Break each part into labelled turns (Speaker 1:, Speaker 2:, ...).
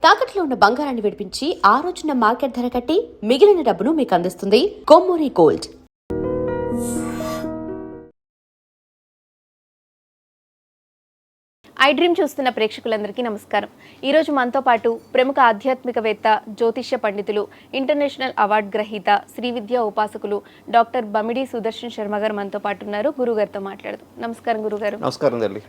Speaker 1: తాకట్లో ఉన్న బంగారాన్ని విడిపించి ఆ రోజున మార్కెట్ ధర కట్టి మిగిలిన డబ్బును మీకు అందిస్తుంది కొమ్మూరి గోల్డ్.
Speaker 2: ఐ డ్రీమ్ చూస్తున్న ప్రేక్షకులందరికీ నమస్కారం. ఈరోజు మనతో పాటు ప్రముఖ ఆధ్యాత్మికవేత్త, జ్యోతిష్య పండితులు, ఇంటర్నేషనల్ అవార్డు గ్రహీత, శ్రీ విద్యా ఉపాసకులు డాక్టర్ బమిడి సుదర్శన్ శర్మ గారు మనతో పాటు ఉన్నారు. గురుగారితో మాట్లాడదాం. నమస్కారం గురుగారు.
Speaker 3: నమస్కారం తల్లి.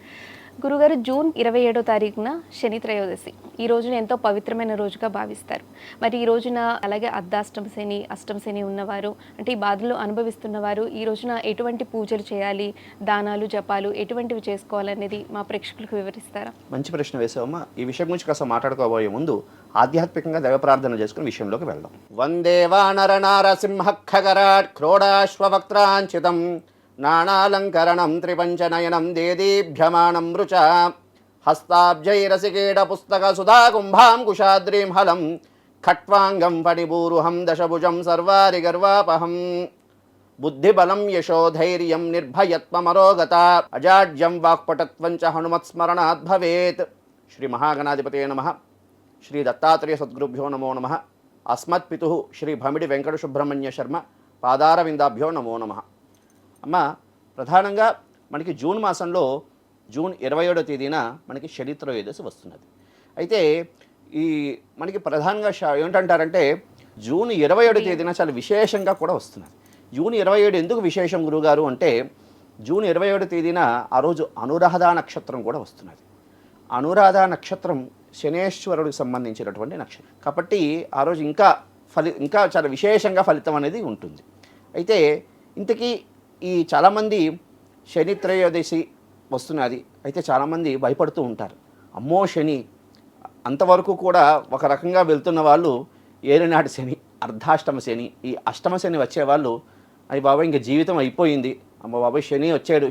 Speaker 2: గురుగారు, జూన్ 27వ తారీఖున శని త్రయోదశి. ఈ రోజున ఎంతో పవిత్రమైన రోజుగా భావిస్తారు. మరి ఈ రోజున అలాగే అర్ధాష్టమ శని, అష్టమ శని ఉన్నవారు, అంటే ఈ బాధలు అనుభవిస్తున్నవారు ఈ రోజున ఎటువంటి పూజలు చేయాలి, దానాలు జపాలు ఎటువంటివి చేసుకోవాలనేది మా ప్రేక్షకులకు వివరిస్తారా?
Speaker 3: మంచి ప్రశ్న వేసావమ్మా. ఈ విషయం గురించి కాస్త మాట్లాడుకోబోయే ముందు ఆధ్యాత్మికంగా దైవ ప్రార్థన చేసుకుని విషయంలోకి వెళ్దాం. వందే వానర నారసింహ ఖగరాట్ క్రోడాశ్వవక్త్రాంచితం నానాలంకరణం త్రిపంచనయనం దేదీభ్యమానం రుచా హస్తాబ్జైరసికేట పుస్తక సుధాకుంభాం కుశాద్రీం హలం ఖట్వాంగం ఫణిభూరుహం దశభుజం సర్వారి గర్వాపహం బుద్ధిబలం యశోధైర్యం నిర్భయత్వమరోగత అజాడ్యం వాక్పటత్వం చ హనుమత్స్మరణాత్ భవేత్. శ్రీ మహాగణాధిపతే నమః. శ్రీ దత్తాత్రేయ సద్గురుభ్యో నమో నమః. అస్మత్పితుః శ్రీ భమిడి వెంకట సుబ్రహ్మణ్య శర్మ పాదారవిందాభ్యో నమో నమః. అమ్మ, ప్రధానంగా మనకి జూన్ మాసంలో జూన్ 27వ తేదీన మనకి శని త్రయోదశి వస్తున్నది. అయితే ఈ మనకి ప్రధానంగా ఏంటంటారంటే జూన్ 27వ తేదీన చాలా విశేషంగా కూడా వస్తున్నది. జూన్ 27 ఎందుకు విశేషం గురుగారు అంటే, జూన్ 27వ తేదీన ఆ రోజు అనురాధ నక్షత్రం కూడా వస్తున్నది. అనురాధ నక్షత్రం శనేశ్వరుడికి సంబంధించినటువంటి నక్షత్రం కాబట్టి ఆ రోజు ఇంకా చాలా విశేషంగా ఫలితం అనేది ఉంటుంది. అయితే ఇంతకీ ఈ చాలామంది శని త్రయోదశి వస్తున్నది, అయితే చాలామంది భయపడుతూ ఉంటారు. అమ్మో శని, అంతవరకు కూడా ఒక రకంగా వెళ్తున్న వాళ్ళు ఏలినాటి శని, అర్ధాష్టమ శని, ఈ అష్టమ శని వచ్చేవాళ్ళు అయ్యి బాబాయ్ ఇంకా జీవితం అయిపోయింది, అమ్మ బాబాయ్ శని వచ్చాడు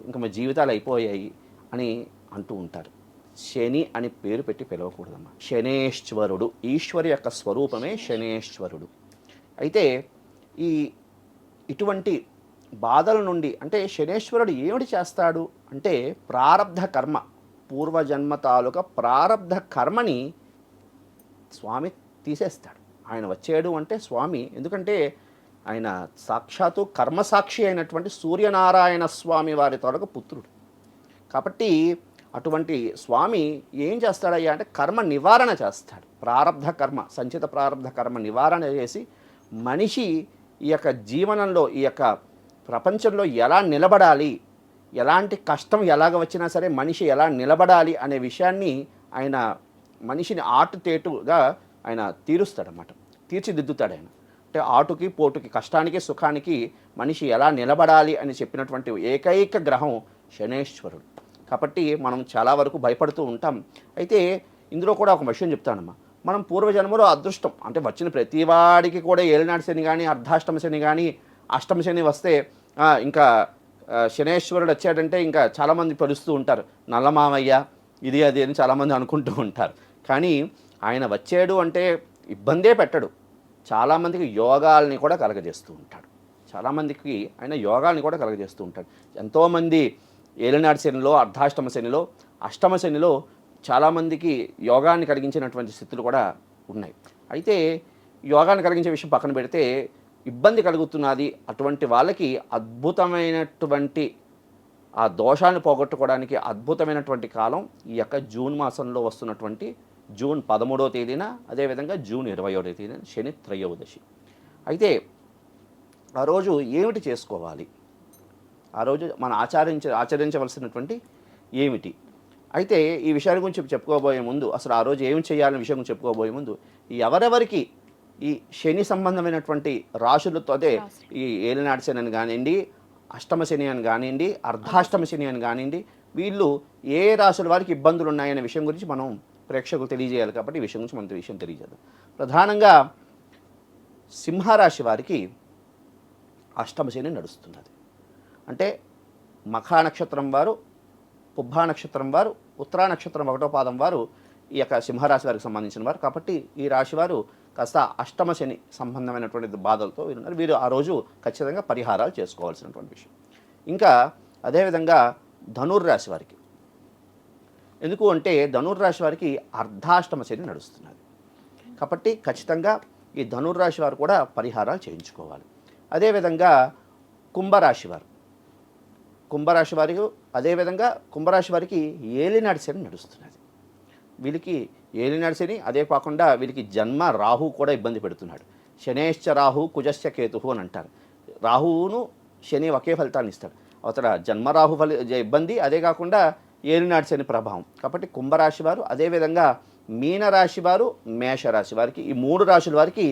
Speaker 3: ఇంకా మా జీవితాలు అయిపోయాయి అని అంటూ ఉంటారు. శని అని పేరు పెట్టి పిలవకూడదమ్మా. శనేశ్వరుడు, ఈశ్వరు యొక్క స్వరూపమే శనేశ్వరుడు. అయితే ఇటువంటి బాధల నుండి, అంటే శనేశ్వరుడు ఏమిటి చేస్తాడు అంటే ప్రారబ్ధ కర్మ, పూర్వజన్మ తాలూకా ప్రారబ్ధ కర్మని స్వామి తీసేస్తాడు. ఆయన వచ్చాడు అంటే స్వామి, ఎందుకంటే ఆయన సాక్షాత్తు కర్మసాక్షి అయినటువంటి సూర్యనారాయణ స్వామి వారి తాలూకా పుత్రుడు కాబట్టి అటువంటి స్వామి ఏం చేస్తాడయ్యా అంటే కర్మ నివారణ చేస్తాడు. ప్రారబ్ధ కర్మ, సంచిత ప్రారబ్ధ కర్మ నివారణ చేసి మనిషి ఈ యొక్క జీవనంలో, ఈ యొక్క ప్రపంచంలో ఎలా నిలబడాలి, ఎలాంటి కష్టం ఎలాగ వచ్చినా సరే మనిషి ఎలా నిలబడాలి అనే విషయాన్ని ఆయన మనిషిని ఆటుతేటుగా ఆయన తీరుస్తాడన్నమాట, తీర్చిదిద్దుతాడు ఆయన. అంటే ఆటుకి పోటుకి, కష్టానికి సుఖానికి మనిషి ఎలా నిలబడాలి అని చెప్పినటువంటి ఏకైక గ్రహం శనేశ్వరుడు. కాబట్టి మనం చాలా వరకు భయపడుతూ ఉంటాం. అయితే ఇందులో కూడా ఒక విషయం చెప్తానమ్మా. మనం పూర్వజన్మలో అదృష్టం, అంటే వచ్చిన ప్రతివాడికి కూడా ఏలినాటి శని కానీ, అర్ధాష్టమ శని కానీ, అష్టమ శని వస్తే ఇంకా శనేశ్వరుడు వచ్చాడంటే ఇంకా చాలామంది పరుస్తూ ఉంటారు, నల్లమామయ్య ఇది అది అని చాలామంది అనుకుంటూ ఉంటారు. కానీ ఆయన వచ్చాడు అంటే ఇబ్బందే పెట్టడు, చాలామందికి యోగాల్ని కూడా కలగజేస్తూ ఉంటాడు. చాలామందికి ఆయన యోగాల్ని కూడా కలగజేస్తూ ఉంటాడు. ఎంతోమంది ఏలినాటి శనిలో, అర్ధాష్టమ శనిలో, అష్టమ శనిలో చాలామందికి యోగాన్ని కలిగించినటువంటి స్థితులు కూడా ఉన్నాయి. అయితే యోగాన్ని కలిగించే విషయం పక్కన పెడితే ఇబ్బంది కలుగుతున్నది, అటువంటి వాళ్ళకి అద్భుతమైనటువంటి ఆ దోషాన్ని పోగొట్టుకోవడానికి అద్భుతమైనటువంటి కాలం ఈ యొక్క జూన్ మాసంలో వస్తున్నటువంటి జూన్ 13వ తేదీన, అదేవిధంగా జూన్ 21వ తేదీన శని త్రయోదశి. అయితే ఆ రోజు ఏమిటి చేసుకోవాలి, ఆ రోజు మనం ఆచరించవలసినటువంటి ఏమిటి? అయితే ఈ విషయాల గురించి చెప్పుకోబోయే ముందు, అసలు ఆ రోజు ఏమి చేయాలనే విషయం గురించి చెప్పుకోబోయే ముందు, ఎవరెవరికి ఈ శని సంబంధమైనటువంటి రాశులతో, అదే ఈ ఏలినాటి శని అని కానివ్వండి, అష్టమ శని అని కానివ్వండి, అర్ధాష్టమ శని అని కానివ్వండి, వీళ్ళు ఏ రాశుల వారికి ఇబ్బందులు ఉన్నాయనే విషయం గురించి మనం ప్రేక్షకులు తెలియజేయాలి. కాబట్టి ఈ విషయం గురించి మనకు విషయం తెలియజేద్దాం. ప్రధానంగా సింహరాశి వారికి అష్టమ శని నడుస్తున్నది. అంటే మఖా నక్షత్రం వారు, పుబ్బా నక్షత్రం వారు, ఉత్తరా నక్షత్రం 1వ పాదం వారు ఈ యొక్క సింహరాశి వారికి సంబంధించిన వారు. కాబట్టి ఈ రాశి వారు కాస్త అష్టమ శని సంబంధమైనటువంటి బాధలతో వీరున్నారు. వీరు ఆ రోజు ఖచ్చితంగా పరిహారాలు చేసుకోవాల్సినటువంటి విషయం. ఇంకా అదేవిధంగా ధనుర్రాశి వారికి ఎందుకు అంటే ధనుర్రాశి వారికి అర్ధాష్టమ శని నడుస్తున్నది. కాబట్టి ఖచ్చితంగా ఈ ధనుర్రాశి వారు కూడా పరిహారాలు చేయించుకోవాలి. అదేవిధంగా కుంభరాశి వారు, కుంభరాశి వారికి అదేవిధంగా కుంభరాశి వారికి ఏలినాటి శని నడుస్తున్నది. వీళ్ళకి ఏలినాటి శని, అదే కాకుండా వీళ్ళకి జన్మ రాహు కూడా ఇబ్బంది పెడుతున్నాడు. శనేశ్చ రాహు కుజశ్చ కేతుహు అని అంటారు. రాహువును శని ఒకే ఫలితాన్ని ఇస్తాడు. అవతల జన్మరాహు ఇబ్బంది, అదే కాకుండా ఏలినాటి శని ప్రభావం. కాబట్టి కుంభరాశి వారు, అదేవిధంగా మీనరాశి వారు, మేషరాశి వారికి, ఈ 3 రాశుల వారికి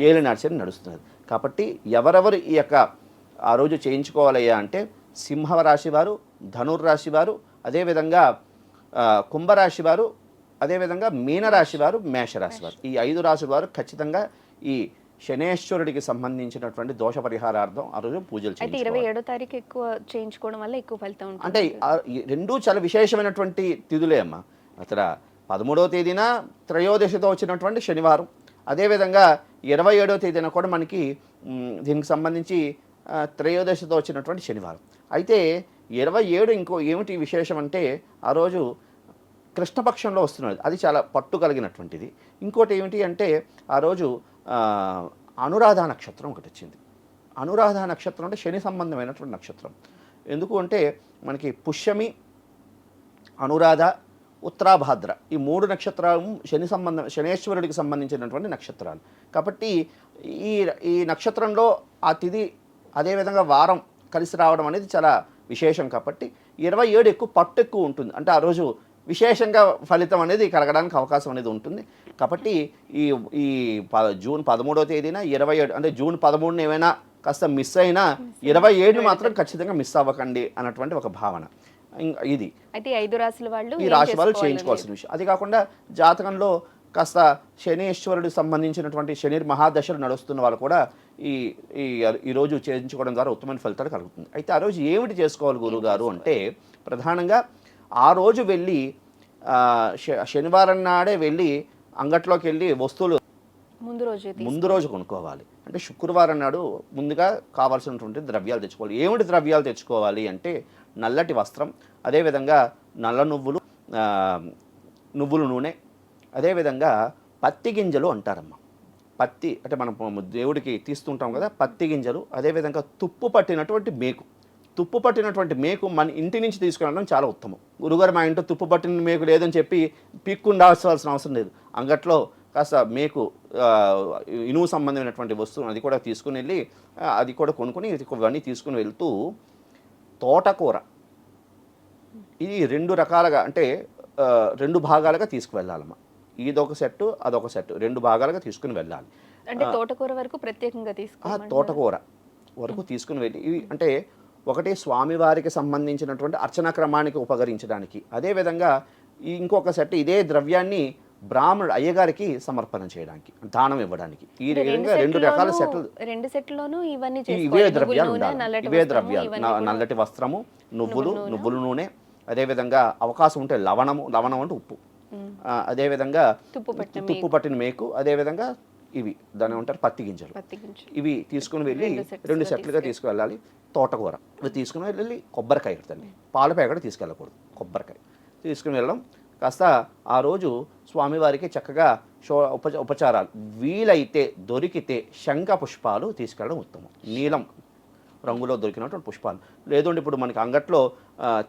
Speaker 3: ఏలినాటి శని నడుస్తున్నది. కాబట్టి ఎవరెవరు ఈ యొక్క ఆ రోజు చేయించుకోవాలయ్యా అంటే సింహరాశి వారు, ధనుర్రాశి వారు, అదేవిధంగా కుంభరాశి వారు, అదేవిధంగా మీనరాశి వారు, మేషరాశి వారు, ఈ 5 రాశుల వారు ఖచ్చితంగా ఈ శనేశ్వరుడికి సంబంధించినటువంటి దోష పరిహారార్థం ఆ రోజు పూజలు
Speaker 2: అయితే 27వ తారీఖు ఎక్కువ చేయించుకోవడం వల్ల ఎక్కువ ఫలితం ఉంటుంది.
Speaker 3: అంటే రెండూ చాలా విశేషమైనటువంటి తిథులే అమ్మ. అక్కడ 13వ తేదీన త్రయోదశితో వచ్చినటువంటి శనివారం, అదేవిధంగా 27వ తేదీన కూడా మనకి దీనికి సంబంధించి త్రయోదశితో వచ్చినటువంటి శనివారం. అయితే 27 ఇంకో ఏమిటి విశేషం అంటే ఆ రోజు కృష్ణపక్షంలో వస్తున్నది, అది చాలా పట్టు కలిగినటువంటిది. ఇంకోటి ఏమిటి అంటే ఆ రోజు అనురాధ నక్షత్రం ఒకటి వచ్చింది. అనురాధ నక్షత్రం అంటే శని సంబంధమైనటువంటి నక్షత్రం. ఎందుకు అంటే మనకి పుష్యమి, అనురాధ, ఉత్తరాభాద్ర, ఈ 3 నక్షత్రాలు శనేశ్వరుడికి సంబంధించినటువంటి నక్షత్రాలు. కాబట్టి ఈ నక్షత్రంలో ఆ తిథి అదేవిధంగా వారం కలిసి రావడం అనేది చాలా విశేషం. కాబట్టి 27 ఎక్కువ పట్టు ఎక్కువ ఉంటుంది, అంటే ఆ రోజు విశేషంగా ఫలితం అనేది కలగడానికి అవకాశం అనేది ఉంటుంది. కాబట్టి ఈ జూన్ 13వ తేదీన 27 అంటే జూన్ 13ని ఏమైనా కాస్త మిస్ అయినా 27 మాత్రం ఖచ్చితంగా మిస్ అవ్వకండి అన్నటువంటి ఒక భావన. ఇది
Speaker 2: అయితే 5 రాశుల వాళ్ళు
Speaker 3: ఈ రాశి వాళ్ళు చేయించుకోవాల్సిన విషయం. అది కాకుండా జాతకంలో కాస్త శనీశ్వరుడికి సంబంధించినటువంటి శని మహాదశలు నడుస్తున్న వాళ్ళు కూడా ఈరోజు చేయించుకోవడం ద్వారా ఉత్తమమైన ఫలితాలు కలుగుతుంది. అయితే ఆ రోజు ఏమిటి చేసుకోవాలి గురువుగారు అంటే ప్రధానంగా ఆ రోజు వెళ్ళి శనివారం నాడే వెళ్ళి అంగట్లోకి వెళ్ళి వస్తువులు ముందు రోజు కొనుక్కోవాలి. అంటే శుక్రవారం నాడు ముందుగా కావాల్సినటువంటి ద్రవ్యాలు తెచ్చుకోవాలి. ఏమిటి ద్రవ్యాలు తెచ్చుకోవాలి అంటే నల్లటి వస్త్రం, అదేవిధంగా నల్ల నువ్వులు, నువ్వుల నూనె, అదేవిధంగా పత్తి గింజలు అంటారమ్మ. పత్తి అంటే మనం దేవుడికి తీస్తుంటాం కదా, పత్తి గింజలు, అదేవిధంగా తుప్పు పట్టినటువంటి మేకు మన ఇంటి నుంచి తీసుకురావడం చాలా ఉత్తమం. గురుగారు మా ఇంట్లో తుప్పు పట్టిన మేకు లేదని చెప్పి పీక్కుండాల్సిన అవసరం లేదు. అంగట్లో కాస్త మేకు ఇనుము సంబంధమైనటువంటి వస్తువు అది కూడా తీసుకుని వెళ్ళి అది కూడా కొనుక్కొని ఇవన్నీ తీసుకుని వెళ్తూ తోటకూర, ఇది 2 రకాలుగా అంటే 2 భాగాలుగా తీసుకువెళ్ళాలమ్మా. ఇదొక సెట్టు, అదొక సెట్టు, 2 భాగాలుగా తీసుకుని వెళ్ళాలి.
Speaker 2: అంటే తోటకూర వరకు ప్రత్యేకంగా
Speaker 3: తోటకూర వరకు తీసుకుని వెళ్ళి ఇవి అంటే ఒకటి స్వామివారికి సంబంధించినటువంటి అర్చన క్రమానికి ఉపకరించడానికి, అదేవిధంగా ఇంకొక సెట్ ఇదే ద్రవ్యాన్ని బ్రాహ్మణుడు అయ్యగారికి సమర్పణ చేయడానికి, దానం ఇవ్వడానికి. ఈ విధంగా 2 రకాల సెట్లు,
Speaker 2: 2 సెట్లలో
Speaker 3: ఇవే ద్రవ్యాలు ఉండాలి. ఇవే ద్రవ్యాలు నల్లటి వస్త్రము, నువ్వుల నూనె, అదేవిధంగా అవకాశం ఉంటే లవణం అంటే ఉప్పు, అదేవిధంగా తుప్పు పట్టిన మేకు, అదేవిధంగా ఇవి దాని ఏమంటారు పత్తి గింజలు, ఇవి తీసుకుని వెళ్ళి 2 సెట్లుగా తీసుకువెళ్ళాలి. తోటకూర ఇవి తీసుకుని వెళ్ళి కొబ్బరికాయ కదండి, పాల ప్యాకెట్ తీసుకెళ్ళకూడదు, కొబ్బరికాయ తీసుకుని వెళ్ళడం. కాస్త ఆ రోజు స్వామివారికి చక్కగా ఉపచారాలు వీలైతే దొరికితే శంఖ పుష్పాలు తీసుకెళ్ళడం ఉత్తమం. నీలం రంగులో దొరికినటువంటి పుష్పాలు, లేదంటే ఇప్పుడు మనకి అంగట్లో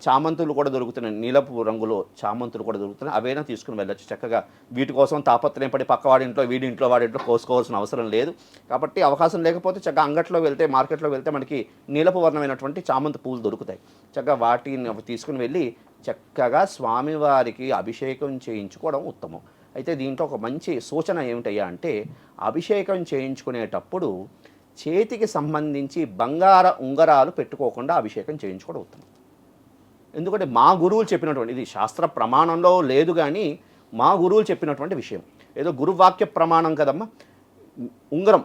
Speaker 3: చామంతులు కూడా దొరుకుతున్నాయి, నీలపు రంగులో చామంతులు కూడా దొరుకుతున్నాయి, అవైనా తీసుకుని వెళ్ళచ్చు చక్కగా. వీటి కోసం తాపత్రయం పడి పక్కవాడింట్లో వీడింట్లో వాడింట్లో కోసుకోవాల్సిన అవసరం లేదు. కాబట్టి అవకాశం లేకపోతే చక్కగా అంగట్లో వెళ్తే, మార్కెట్లో వెళ్తే మనకి నీలపు వర్ణమైనటువంటి చామంతి పూలు దొరుకుతాయి. చక్కగా వాటిని తీసుకుని వెళ్ళి చక్కగా స్వామివారికి అభిషేకం చేయించుకోవడం ఉత్తమం. అయితే దీంట్లో ఒక మంచి సూచన ఏమిటయ్యా అంటే అభిషేకం చేయించుకునేటప్పుడు చేతికి సంబంధించి బంగార ఉంగరాలు పెట్టుకోకుండా అభిషేకం చేయించుకోవడం ఉత్తమం. ఎందుకంటే మా గురువులు చెప్పినటువంటి, ఇది శాస్త్ర ప్రమాణంలో లేదు కానీ మా గురువులు చెప్పినటువంటి విషయం, ఏదో గురువాక్య ప్రమాణం కదమ్మా. ఉంగరం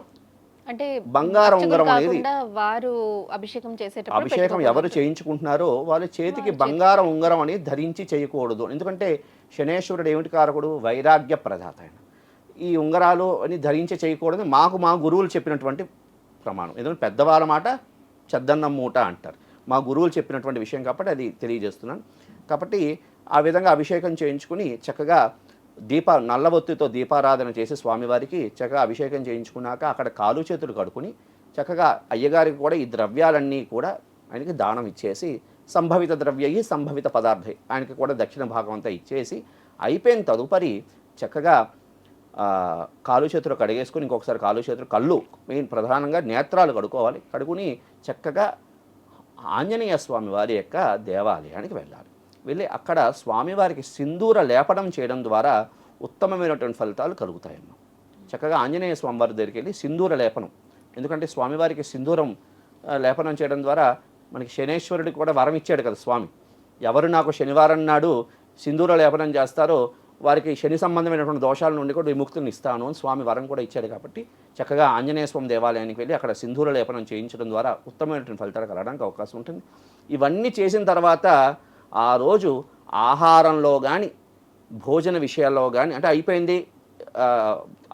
Speaker 2: అంటే
Speaker 3: బంగారం ఉంగరం అనేది
Speaker 2: వారు అభిషేకం
Speaker 3: ఎవరు చేయించుకుంటున్నారో వాళ్ళ చేతికి బంగారం ఉంగరం అనేది ధరించి చేయకూడదు. ఎందుకంటే శనేశ్వరుడు ఏమిటి కారకుడు? వైరాగ్య ప్రదాత. ఆయన ఈ ఉంగరాలు అని ధరించి చేయకూడదు మా గురువులు చెప్పినటువంటి ప్రమాణం. ఎందుకంటే పెద్దవాళ్ళ మాట చెద్దన్నం మూట అంటారు. మా గురువులు చెప్పినటువంటి విషయం కాబట్టి అది తెలియజేస్తున్నాను. కాబట్టి ఆ విధంగా అభిషేకం చేయించుకుని చక్కగా నల్లబొత్తితో దీపారాధన చేసి స్వామివారికి చక్కగా అభిషేకం చేయించుకున్నాక అక్కడ కాలు చేతులు కడుక్కుని చక్కగా అయ్యగారికి కూడా ఈ ద్రవ్యాలన్నీ కూడా ఆయనకి దానం ఇచ్చేసి సంభవిత ద్రవ్యయి సంభవిత పదార్థై ఆయనకి కూడా దక్షిణ భాగం అంతా ఇచ్చేసి అయిపోయిన తదుపరి చక్కగా కాలు చేతులు కడిగేసుకుని ఇంకొకసారి కాలు చేతులు కళ్ళు మెయిన్ ప్రధానంగా నేత్రాలు కడుక్కోవాలి. కడుక్కుని చక్కగా ఆంజనేయ స్వామి వారి యొక్క దేవాలయానికి వెళ్ళాలి. వెళ్ళి అక్కడ స్వామివారికి సింధూర లేపనం చేయడం ద్వారా ఉత్తమమైనటువంటి ఫలితాలు కలుగుతాయమ్మా. చక్కగా ఆంజనేయ స్వామివారి దగ్గరికి వెళ్ళి సింధూర లేపనం, ఎందుకంటే స్వామివారికి సింధూరం లేపనం చేయడం ద్వారా మనకి శనేశ్వరుడికి కూడా వరం ఇచ్చాడు కదా స్వామి. ఎవరు నాకు శనివారం నాడు సింధూర లేపనం చేస్తారో వారికి శని సంబంధమైనటువంటి దోషాల నుండి కూడా విముక్తిని ఇస్తాను అని స్వామి వరం కూడా ఇచ్చాడు. కాబట్టి చక్కగా ఆంజనేయ స్వామి దేవాలయానికి వెళ్ళి అక్కడ సింధూర లేపనం చేయించడం ద్వారా ఉత్తమమైనటువంటి ఫలితాలు కలగడానికి అవకాశం ఉంటుంది. ఇవన్నీ చేసిన తర్వాత ఆ రోజు ఆహారంలో కానీ భోజన విషయాల్లో కానీ అంటే అయిపోయింది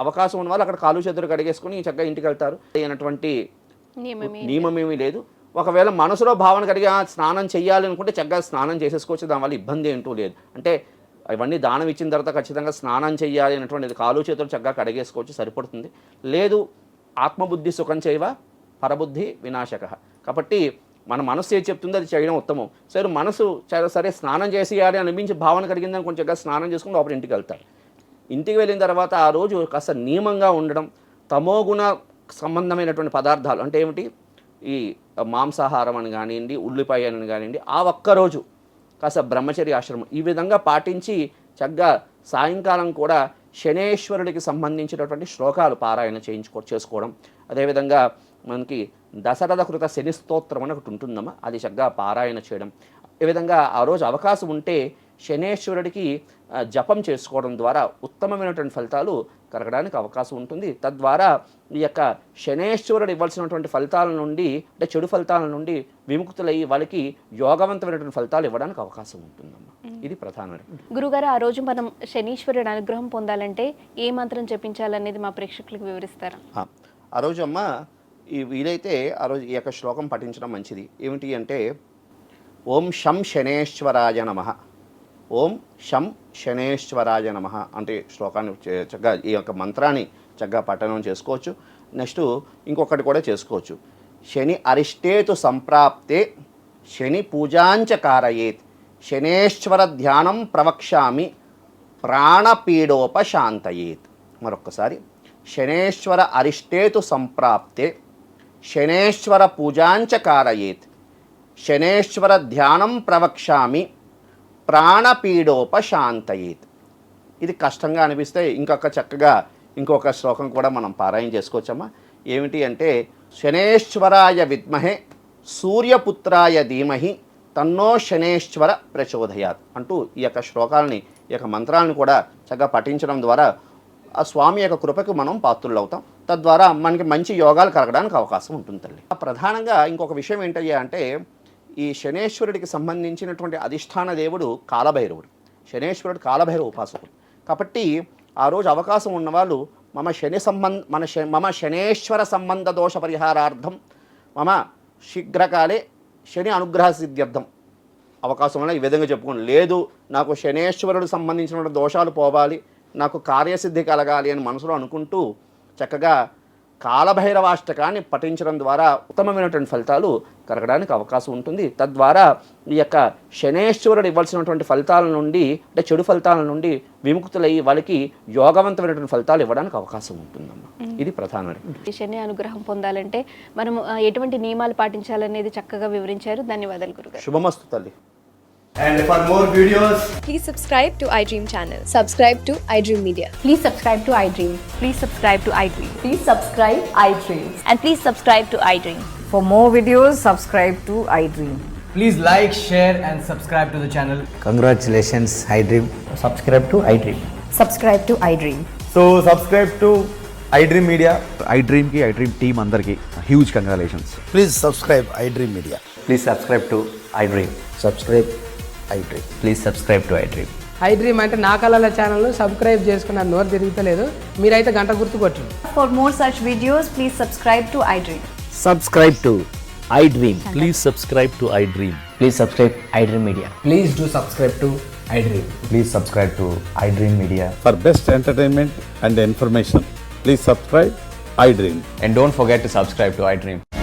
Speaker 3: అవకాశం ఉన్న వాళ్ళు అక్కడ కాలు చేతులు కడిగేసుకుని చక్కగా ఇంటికి వెళ్తారు. అయినటువంటి నియమమేమీ లేదు. ఒకవేళ మనసులో భావన కలిగి స్నానం చేయాలి అనుకుంటే చక్కగా స్నానం చేసేసుకోవచ్చు, దానివల్ల ఇబ్బంది ఏంటూ లేదు. అంటే ఇవన్నీ దానం ఇచ్చిన తర్వాత ఖచ్చితంగా స్నానం చేయాలి అనేటువంటిది కాలు చేతులు చక్కగా కడిగేసుకోవచ్చు, సరిపడుతుంది. లేదు ఆత్మబుద్ధి సుఖం చేయవ పరబుద్ధి వినాశక, కాబట్టి మన మనసు ఏది చెప్తుందో అది చేయడం ఉత్తమం. సరే మనసు సరే స్నానం చేసేయాలి అనిపించి భావన కలిగిందని కొంచెం స్నానం చేసుకుని లోపల ఇంటికి వెళ్తారు. ఇంటికి వెళ్ళిన తర్వాత ఆ రోజు కాస్త నియమంగా ఉండడం, తమోగుణ సంబంధమైనటువంటి పదార్థాలు అంటే ఏమిటి, ఈ మాంసాహారం అని కానివ్వండి, ఉల్లిపాయ అని కానివ్వండి, ఆ ఒక్కరోజు కాస్త బ్రహ్మచర్య ఆశ్రమం ఈ విధంగా పాటించి చక్కగా సాయంకాలం కూడా శనేశ్వరుడికి సంబంధించినటువంటి శ్లోకాలు పారాయణ చేసుకోవడం. అదేవిధంగా మనకి దశరథ కృత శని స్తోత్రం అని ఒకటి ఉంటుందమ్మా, అది చక్కగా పారాయణ చేయడం. ఈ విధంగా ఆ రోజు అవకాశం ఉంటే శనేశ్వరుడికి జపం చేసుకోవడం ద్వారా ఉత్తమమైనటువంటి ఫలితాలు కలగడానికి అవకాశం ఉంటుంది. తద్వారా ఈ యొక్క శనేశ్వరుడు ఇవ్వాల్సినటువంటి ఫలితాల నుండి అంటే చెడు ఫలితాల నుండి విముక్తులయ్యి వాళ్ళకి యోగవంతమైనటువంటి ఫలితాలు ఇవ్వడానికి అవకాశం ఉంటుందమ్మా. ఇది ప్రధానమైన.
Speaker 2: గురుగారు, ఆ రోజు మనం శనీశ్వరుడు అనుగ్రహం పొందాలంటే ఏ మంత్రం జపించాలనేది మా ప్రేక్షకులకు వివరిస్తారా?
Speaker 3: ఆ రోజు అమ్మ ఈ వీలైతే ఆ రోజు ఈ యొక్క శ్లోకం పఠించడం మంచిది. ఏమిటి అంటే ఓం శం శనేశ్వరాయ నమః, ఓం శం శనేశ్వరాయ నమః అంటే శ్లోకాన్ని చక్కగా ఈ యొక్క మంత్రాన్ని చక్కగా పఠనం చేసుకోవచ్చు. నెక్స్ట్ ఇంకొకటి కూడా చేసుకోవచ్చు. శని అరిష్టేతు సంప్రాప్తే శని పూజాంచ కారయేత్ శనేశ్వర ధ్యానం ప్రవక్ష్యామి ప్రాణపీడోపశాంతయేత్. మరొక్కసారి శనేశ్వర అరిష్టేతు సంప్రాప్తే శనేశ్వర పూజాంచ కారయేత్ శనేశ్వర ధ్యానం ప్రవక్ష్యామి ప్రాణపీడోపశాంతయేత్. ఇది కష్టంగా అనిపిస్తే ఇంకొక శ్లోకం కూడా మనం పారాయణ చేసుకోవచ్చమ్మా. ఏమిటి అంటే శనేశ్వరాయ విద్మహే సూర్యపుత్రాయ ధీమహి తన్నో శనేశ్వర ప్రచోదయాత్ అంటూ ఈ యొక్క శ్లోకాలని ఈ యొక్క మంత్రాలను కూడా చక్కగా పఠించడం ద్వారా ఆ స్వామి యొక్క కృపకు మనం పాత్రులు అవుతాం. తద్వారా మనకి మంచి యోగాలు కలగడానికి అవకాశం ఉంటుంది తల్లి. ప్రధానంగా ఇంకొక విషయం ఏంటయ్యా అంటే ఈ శనేశ్వరుడికి సంబంధించినటువంటి అధిష్టాన దేవుడు కాలభైరవుడు. శనేశ్వరుడు కాలభైరవ ఉపాసకుడు. కాబట్టి ఆ రోజు అవకాశం ఉన్నవాళ్ళు మమ శనేశ్వర సంబంధ దోష పరిహారార్థం మమ శీఘ్రకాలే శని అనుగ్రహ సిద్ధ్యర్థం అవకాశం వల్ల ఈ విధంగా చెప్పుకోండి. లేదు నాకు శనేశ్వరుడు సంబంధించిన దోషాలు పోవాలి, నాకు కార్యసిద్ధి కలగాలి అని మనసులో అనుకుంటూ చక్కగా కాలభైరవాష్టకాన్ని పఠించడం ద్వారా ఉత్తమమైనటువంటి ఫలితాలు కలగడానికి అవకాశం ఉంటుంది. తద్వారా ఈ యొక్క శనేశ్వరుడు ఇవ్వాల్సినటువంటి ఫలితాల నుండి అంటే చెడు ఫలితాల నుండి విముక్తులయ్యి వాళ్ళకి యోగవంతమైనటువంటి ఫలితాలు ఇవ్వడానికి అవకాశం ఉంటుందమ్మా. ఇది ప్రధానమైన.
Speaker 2: శని అనుగ్రహం పొందాలంటే మనం ఎటువంటి నియమాలు పాటించాలనేది చక్కగా వివరించారు. ధన్యవాదాలు గురుగారు.
Speaker 3: శుభమస్తు తల్లి.
Speaker 4: And for more videos,
Speaker 5: please subscribe to iDream channel. Subscribe to iDream Media.
Speaker 6: Please subscribe to iDream.
Speaker 2: Please subscribe to iDream.
Speaker 6: Please subscribe iDream.
Speaker 7: And please subscribe to iDream.
Speaker 6: For more videos, subscribe to iDream.
Speaker 4: please like, share and subscribe to the channel.
Speaker 8: Congratulations, iDream.
Speaker 9: Subscribe to iDream.
Speaker 6: Subscribe to iDream.
Speaker 9: So subscribe to iDream Media.
Speaker 10: iDream ki iDream team andarki huge congratulations.
Speaker 8: Please subscribe iDream Media.
Speaker 9: Please subscribe to iDream.
Speaker 8: Subscribe iDream.
Speaker 9: Please subscribe to iDream.
Speaker 11: iDream అంటే నా కళల channel subscribe చేసుకున్న నోరు తిరుగుతలేదు, మీరైతే గంట గుర్తు కొట్టండి.
Speaker 6: For more such videos, please subscribe to iDream.
Speaker 9: Subscribe to iDream.
Speaker 12: Please subscribe to iDream.
Speaker 9: Please subscribe iDream Media.
Speaker 4: Please do subscribe to iDream.
Speaker 9: Please subscribe to iDream Media.
Speaker 12: For best entertainment and information, please subscribe iDream.
Speaker 9: And don't forget to subscribe to iDream.